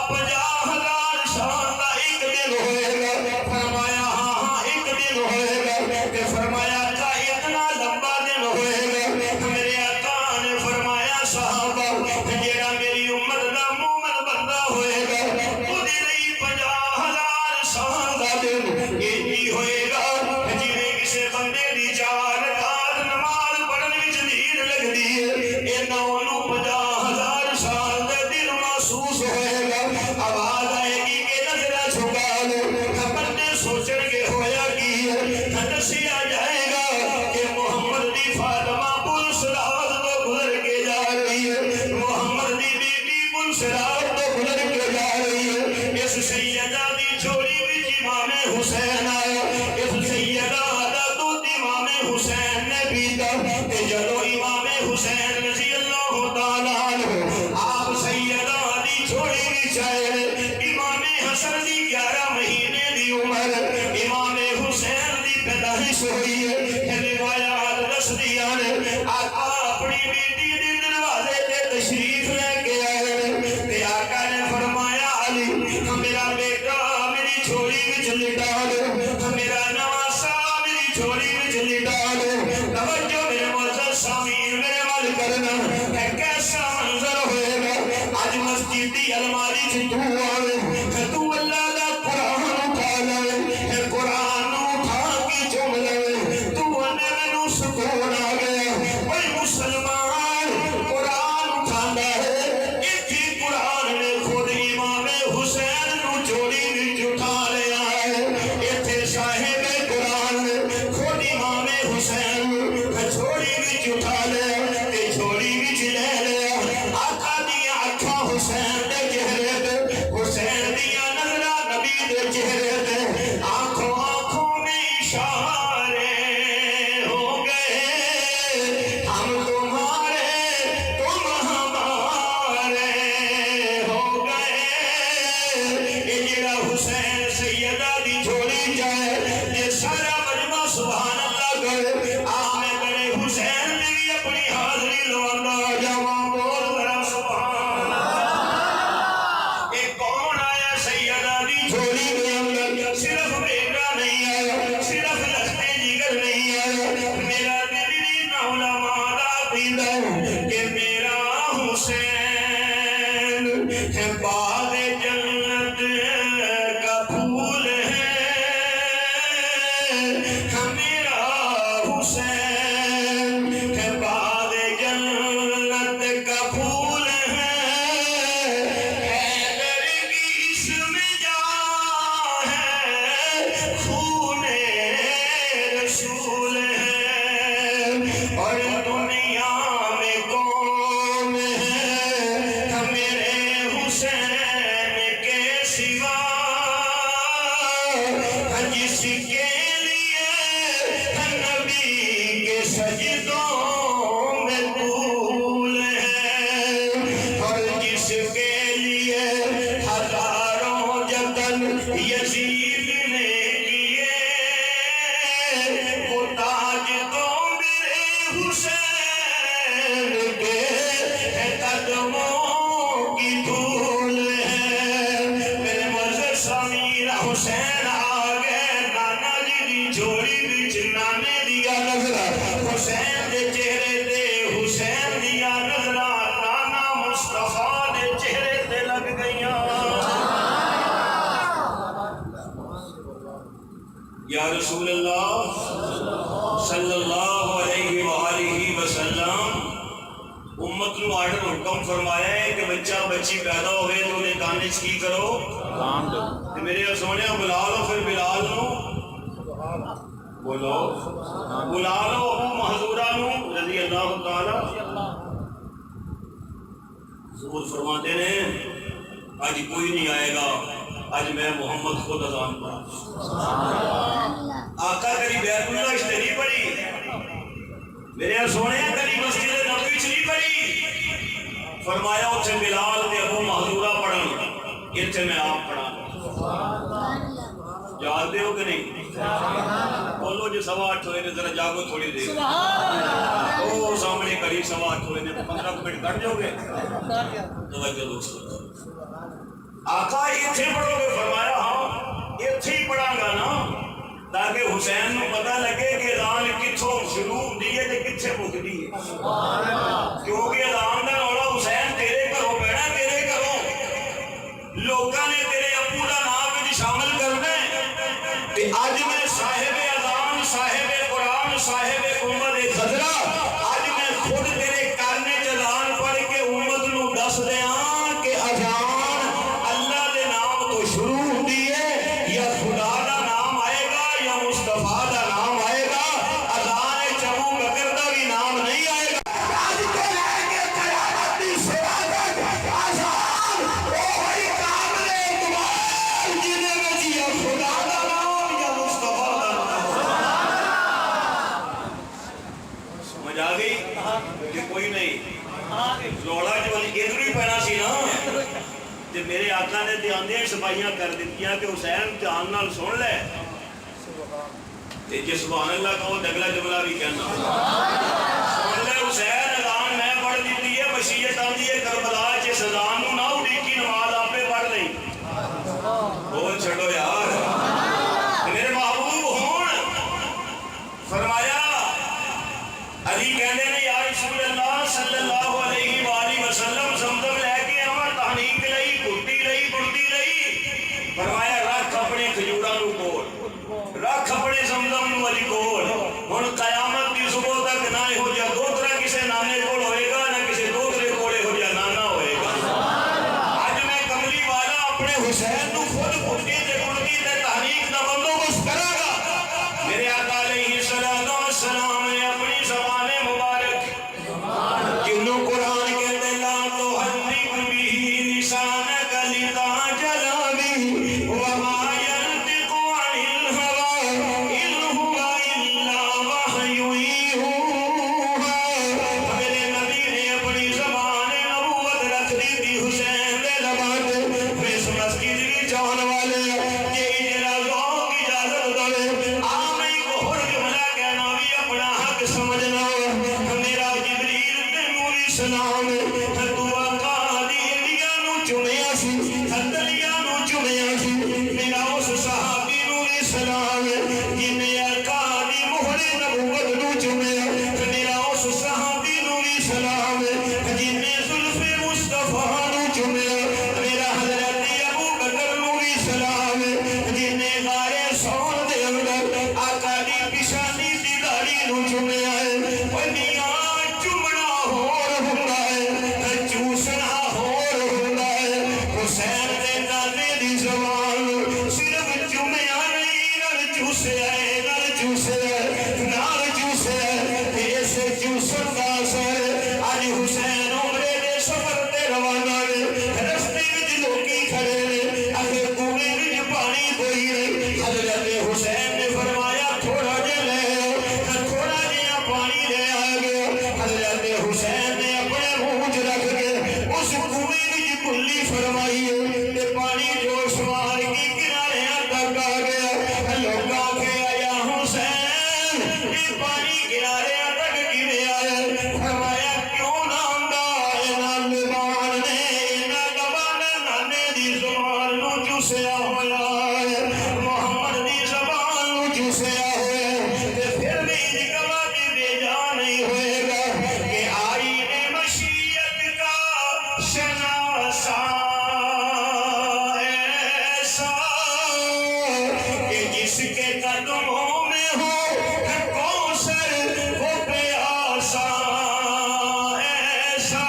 Speaker 1: 50,000 سال کا ایک دن ہوئے گا. فرمایا ہاں ایک دن ہوئے گا. کہ فرمایا کا اتنا لمبا دن ہوئے گا. میرے آقا نے فرمایا صحابہ جیڑا میری امت دا مومن بندہ ہوئے گا اودے لئی 50,000 سال دا دن ایجی ہوئے گا جویں کسے بندے دی 4 رکعت نماز پڑھن وچ دیر لگدی ہے. انہاں نوں 50,000 سال دا دن محسوس ہوئے گا. آواز آئے گی کہ نظر جھکا لو. بندے سوچن گے ہویا کی ہے. دسیا جائے گا کہ محمد دی فاطمہ پل صراط تو گزر کے جا رہی ہے, محمد دی بیٹی پل صراط تو گزر کے جا رہی ہے. اس سیدہ دی جوڑی وچ امام حسین آیا. اس سیدہ دا دودھ امام حسین نے پیتا. کہ جدو امام حسین رضی اللہ تعالی عنہ آپ سیدہ دی جوڑی وچ آئے, امام حسن دی 11 مہینے دی عمر, امام حسین دی پیدائش ہوئی ہے.
Speaker 3: دی الماری سے تو آوے تو اللہ دا قرآن اٹھا لے قرآن اٹھا کے چم لے تو انہیں میں نو سکون آ گیا بھائی مسلمان قرآن اٹھا لے ایتھی قرآن نے خود امام حسین نو جوڑی وچ اٹھا لیا ہے ایتھے صاحب قرآن خود امام حسین جوڑی وچ اٹھا لیا تے جوڑی وچ لے لیا آقا دیا اکھا حسین دے چہرے تے حسین دیا نظرہ نبی دے چہرے تے آنکھوں آنکھوں میں اشارے ہو گئے ہم تمہارے تم ہمارے ہو گئے یہ جڑا حسین سیدہ دی جوڑی جائے یہ سارا مجمع سبحان اللہ کرے آمیں کرے حسین نے بھی اپنی حاضری لوانا جوان بول ذرا سبحان اللہ ایک کون آیا سیدہ دی جوڑی میں اندر صرف بیٹا نہیں آیا صرف لختے جگر نہیں آیا میرا دلی نولا مالا دیدہ کہ میرا حسین ہے باغ جنت کا پھول ہے میرا حسین ہے باغ جنت کا پھول ہے حیدر کی اسم جا ہے خون رسول ہے اور دنیا میں کون ہے میرے حسین کے سوا جس کے لیے نبی کے سجدوں میں طول ہے اور جس کے لیے ہزاروں جتن یزید نے کیے وہ تاج تو میرے حسین کے قدموں کی دھول ہے میرے مذہب سمیر حسین آ گئے نانا جی دی جوڑی بچ نانے دیا نظرہ حسین دے چہرے تے حسین دیا نظرہ نانا مصطفیٰ دے چہرے تے لگ گئیاں یا رسول اللہ صلی اللہ علیہ وآلہ وسلم امت نو آرڈر حکم فرمایا ہے کہ بچہ بچی پیدا ہوئے تو انہیں کانچ کی کرو کہ میرے سونے بلا لو پھر بلال نو بولو بلا لو ابو محذورہ نو رضی اللہ تعالی ظہور فرماتے ہیں آج کوئی نہیں آئے گا آج میں محمد خود اذان پڑھا آقا کری بیت اللہ اس نہیں پڑھی میرے سونے کری مسجد نبوی چ نہیں پڑھی فرمایا اتنے بلال تے ابو محذورہ پڑھن اتنے میں آپ پڑھا جانتے ہو کہ نہیں بولو جو 8:15 ہوئے نے ذرا جاگو تھوڑی دیر او سامنے قریب 8:15 ہوئے نے 15 منٹ کٹ جاؤ گے توجہ دوستو آقا اتنے پڑھو گے فرمایا ہاں اتنے ہی پڑھا گا نا تاکہ حسین کو پتہ لگے کہ اذان کتھوں شروع ہوندی ہے تے کتھے مکدی ہے کیونکہ اذان دا رولا حسین تیرے گھروں پینا تیرے گھروں لوکاں نے تیرے ابو دا نام وچ شامل کرنا ہے تے اج میں صاحب اذان صاحب قرآن صاحب امت خضرا اج میں خود تیرے کانے چ اذان پڑھ کے امت نو دس دیاں کہ اذان اللہ دے نام تو شروع ہوندی ہے یا خدا دا نام آئے گا یا مصطفیٰ دا نام آئے گا اذان ابو بکر دا بھی نام نہیں آئے گا آج کے لے کے قیامت دی سعادت اذان وہی کامل اقبال جنہیں میں یا خدا دا نام یا مصطفیٰ دا نام سمجھ آ گئی کہ کوئی نہیں روڑا جو ادھر ہی پینا سی نا تے میرے آقا نے دیاندیاں سپاہیاں کر دیتیاں کہ حسین جان نال سن لے تے جے سبحان اللہ کہو اگلا جملہ بھی کہنا سن لے حسین اذان میں پڑھ دیتی ہے مشیت آندی ہے کربلا چ اذان نو نہ اڈیکی نماز آپے پڑھ لئی بول چھڈو یار میرے محبوب ہون فرمایا علی کہندے نے یا رسول اللہ صلی اللہ علیہ وآلہ وسلم زمزم لے کے آواں تحنیق لئی حسین نو خود بھٹی تے گڑتی تے تحریک دا بندوبست کرا گا. میرے آقا علیہ السلام نے اپنی زبان مبارک جنہوں قرآن کہتے لا تحرک به لسانک لتعجل به وما ينطق عن الهوى ان هو الا وحی یوحی. میرے نبی نے اپنی زبان نبوت رکھ دی تھی حسین دے زبان تے. اس مسجد کی جان والے یہ اجازت دے آمین کو ہر جملہ کہنا بھی اپنا حق سمجھنا. میرا جبریل تینوں بھی سلام تو آقا دی ایڈیاں نو چومیا سی ہتھیاں نو چومیا سی. میرا اس صحابی نو بھی سلام جن آقا دی مہر نبوت نو چومیا. میرا اس صحابی نو بھی سلام جن زلف مصطفیٰ نو چومیا. میرا حضرت ابو بکر نو بھی سلام جن غار سون دے اندر آقا دی پیشانی دی داڑھی نو چومیا. چومنا ہور ہوندا ہے چوسنا ہور ہوندا ہے. حسین دے نانے دی زبان صرف چومیا نہیں نال چوسیا ہے نال چوسیا نال چوسیا. اس چوسن دا اثر اج حسین عمرے دے سفر تے روانہ نے. رستے وچ لوکی کھڑے نے اگر کنویں وچ پانی کوئی نہیں. حضرت حسین نے فرمایا تھوڑا جہا لے آؤ. تھوڑا جہا پانی لے آ گیا. حضرت حسین نے اپنے منہ چ رکھ کے اس کنویں وچ کلی فرمائی تے پانی جوش مار کے کنارے تک آ گیا. لوگ آکھے آیا حسین یہ پانی کنارے تک کیویں آیا؟ فرمایا کیوں نہ آندا انہاں زبان نے انہاں زبان نانے دی زبان نو چوسیا ہویا ہے محمد دی زبان نو چوسیا ہویا ہے. تے پھر بھی نکلا دی بے جان نہیں ہوئے گا کہ آئین مشیت کا شناسا ایسا کہ جس کے قدموں میں ہو کوثر وہ پیاسا ایسا.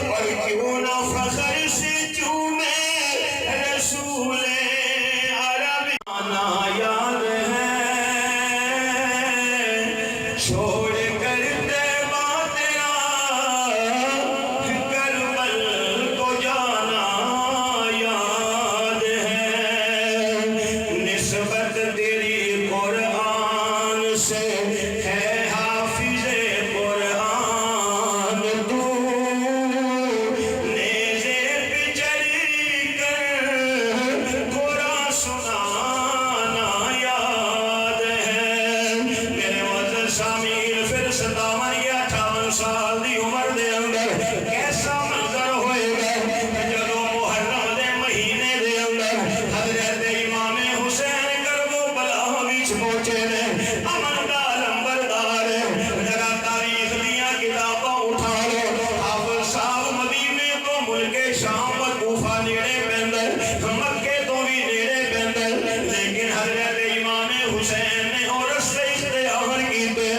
Speaker 3: اور کیوں نہ فخر سے چومے رسول عربی. آنا یاد ہے چھوڑ کر طیبہ تیرا کربل کو جانا یاد ہے. نسبت تیری قرآن سے ہے حافظ قرآن. تو نیزے پہ چڑھ کر قرآن سنانا یاد ہے. میرے معزز سامعین پھر 57 یا 58 سال دی عمر دے اندر کیسا منظر ہوئے گا جدوں محرم دے مہینے دے اندر حضرت امام حسین کربلا وچ پہنچے نے. امن دا لمبردار ذرا تاریخ دیاں کتاباں اٹھا لو. حافظ صاحب مدینے تو ملک شام کوفہ نیڑے پیندا مکے تو بھی نیڑے پیندا لیکن حضرت امام حسین نے اور رستے اختیار کیتے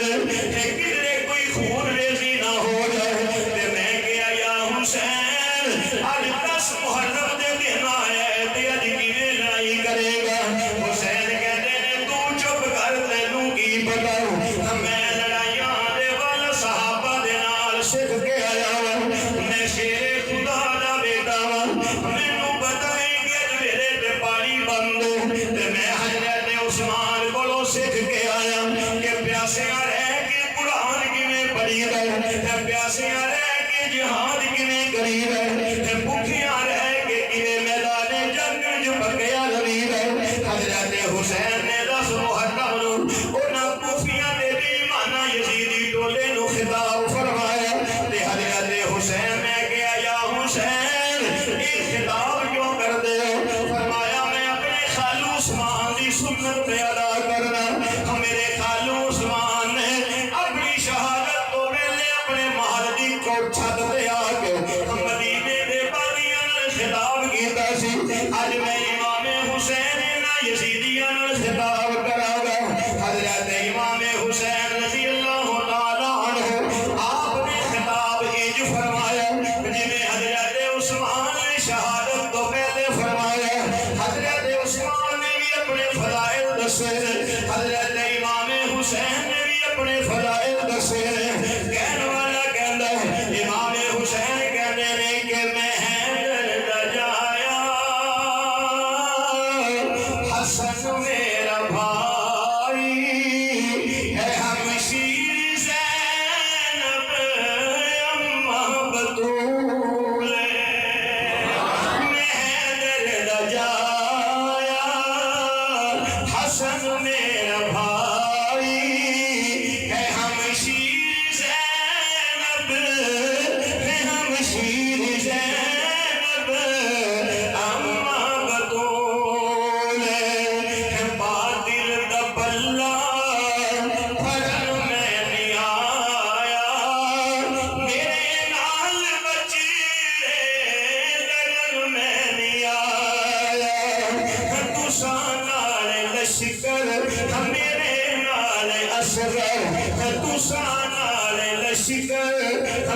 Speaker 3: کہ کدھرے کوئی خون ریزی نہ ہو جائے. تے میں کہیا یا حسین اج 10 محرم دے دن آیا ہے تے اج کیویں لڑائی کرے گا؟ حسین کہتے نے تو چپ کر تینوں کی پتا میں لڑائیاں دے ول صحابہ دے نال سکھ کے آیا ہوں. میں شیر خدا دا بیٹا ہوں. مینوں پتہ ہے کہ میرے تے پانی بند تے میں حضرت عثمان کولوں سکھ کے آیا کہ پیاسیاں رہ کے قرآن کیویں پڑھی تے پیاسیاں رہ کے جہاد کیویں کری تے بھوکیاں رہ کے کیویں میدان جنگ جو بکیا لڑی. حضرت حسین نے 10 محرم نو انہاں کوفیاں دے بیمانہ یزیدی ٹولے نو خطاب فرمایا تے حضرت حسین نے کہا یا حسین یہ خطاب کیوں کر دے ہو؟ فرمایا میں اپنے خالو عثمان دی سنت پہ ادا کرنا. میرے خالو عثمان نے اپنی شہادت تو پہلے اپنے محل دی کوٹھ چھت تے آ کے مدینے دے باغیاں نال خطاب کیتا سی. اج میں امام حسین نہ یزیدیاں نال خطاب کراں گا. حضرت امام حسین رضی اللہ تعالی عنہ آپ نے خطاب انج فرمایا جویں حضرت عثمان نے شہادت تو پہلے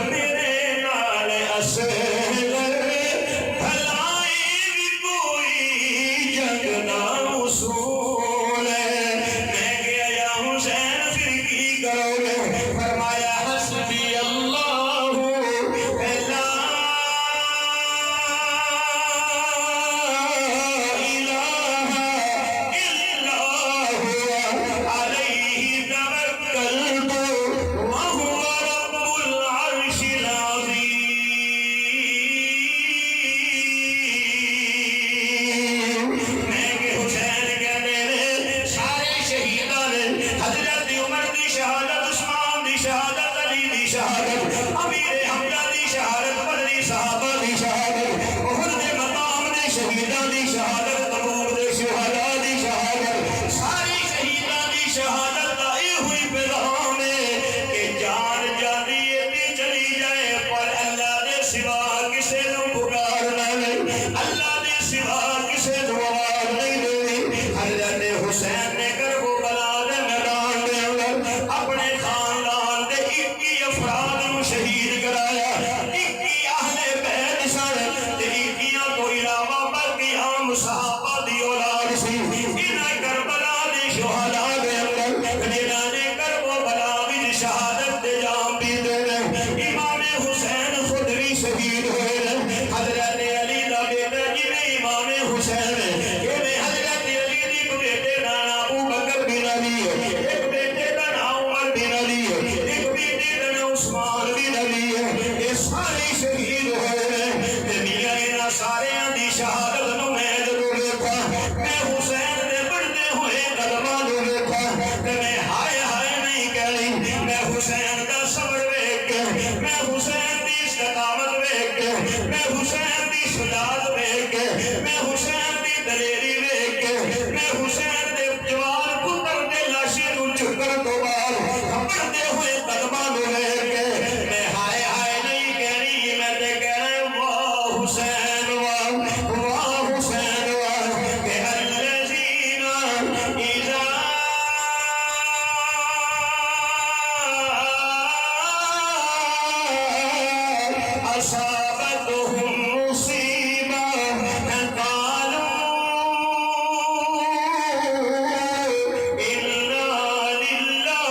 Speaker 3: میرے نال اصغر بھلائی بھی کوئی جنگ نہ اصول میں گیا یا حسین پھر کی کرو گے فرمایا حسبی اللہ لا الہ الا هو علیہ توکلت وهو رب العرش العظیم میں کہ حسین کہتے ہیں سارے شہیدان حضرت عمر دی شہادت عثمان دی شہادت علی دی شہادت امیر حمزہ دی شہادت بدری صحابہ دی شہادت احد دے مقام دے شہیدان دی شہادت تبوک دے شہداء دی شہادت ساری شہیدان دی شہادت آئی ہوئی پیغام ہے کہ جان جاتی ہے چلی جائے پر اللہ دے سوا کسے نو پکارنا نہیں اللہ دے سوا کسے نو آواز نہیں دینی حضرت حسین نے کربلا دے میدان دے اندر اپنے خاندان دے 21 افراد نو شہید کرایا 21 اہل بیت سن تے 21 تو علاوہ باقی عام صحابہ دی اولاد سی انہاں کربلا دے شہداء دے اندر جنہاں نے کربلا وچ شہادت دے جام پیتے نے امام حسین خود بھی شہید ہوئے نے حضرت علی دا بیٹا جویں امام حسین ایویں حضرت علی دی بیٹے دا نام ابو بکر بن علی ایک بیٹے دا نام عمر بن علی ایک بیٹے دا نام عثمان بن علی یہ سارے شہید ہوئے نے میاں انہاں ساریاں دی شہادت نو میں جدوں ویکھا میں حسین دے بڑھدے ہوئے قدماں نو ویکھا تے میں ہائے ہائے نہیں کہنی میں حسین دا صبر ویکھ کے میں حسین دی استقامت ویکھ کے میں حسین دی شجاعت ویکھ کے میں حسین دی دلیری ویکھ کے میں حسین دے جوان پتر دے لاشے نو چکر تو بعد بڑھدے ہوئے قدماں نو ویکھ کے میں ہائے ہائے نہیں کہنی میں تے کہہ رہا واہ حسین واہ حسین واہ کہ الذین اذا اصابتهم مصیبہ قالوا انا للہ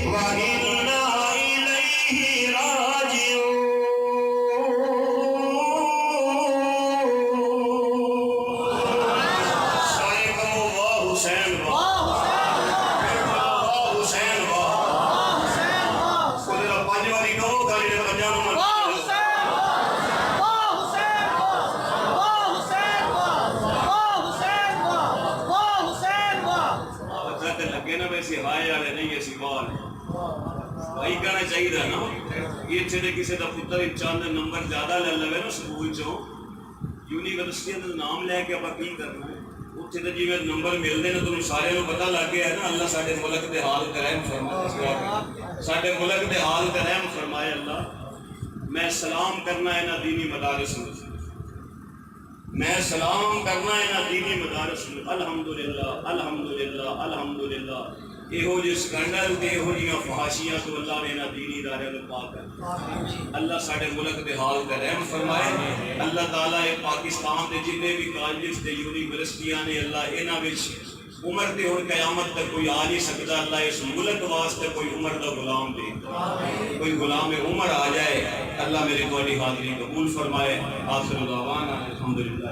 Speaker 3: وانا الیہ راجعون سارے کہو واہ حسین واہ حسین واہ خود را پانچ واری کہو گاڑی نے بجا نو من لگے نا ویسے ہائے والے نہیں ایسی بال بھائی کہنا چاہیے نا یہ چھے کسی دا پتر چند نمبر زیادہ لے لے نا سکول چوں یونیورسٹی دا نام لے کے اپا کی کرنا ہے اتھے دا جی میں نمبر مل دے نا تم سارے نو پتہ لگ گیا ہے نا اللہ ساڑھے ملک دے حال کرائم فرمائے ساڑھے ملک دے حال کرائم فرمائے اللہ میں سلام کرنا ہے نا دینی مدارس میں سلام کرنا ہے نا دینی مدارس الحمدللہ الحمدللہ الحمدللہ ایہو جی سکندر تے ایہو جیاں فحاشیاں تو اللہ نے نا دینی ادارے میں پاک ہے اللہ ساڑھے ملک دے حال کا رحم فرمائے اللہ تعالیٰ پاکستان دے جتنے بھی کالجز دے یونیورسٹیاں نے اللہ انہاں وچ عمر تے ہن قیامت تک کوئی آ نہیں سکتا اللہ اس ملک واسطے کوئی عمر دا غلام دے کوئی غلام عمر آ جائے اللہ میری تواڈی حاضری قبول فرمائے آخر دعوانا الحمدللہ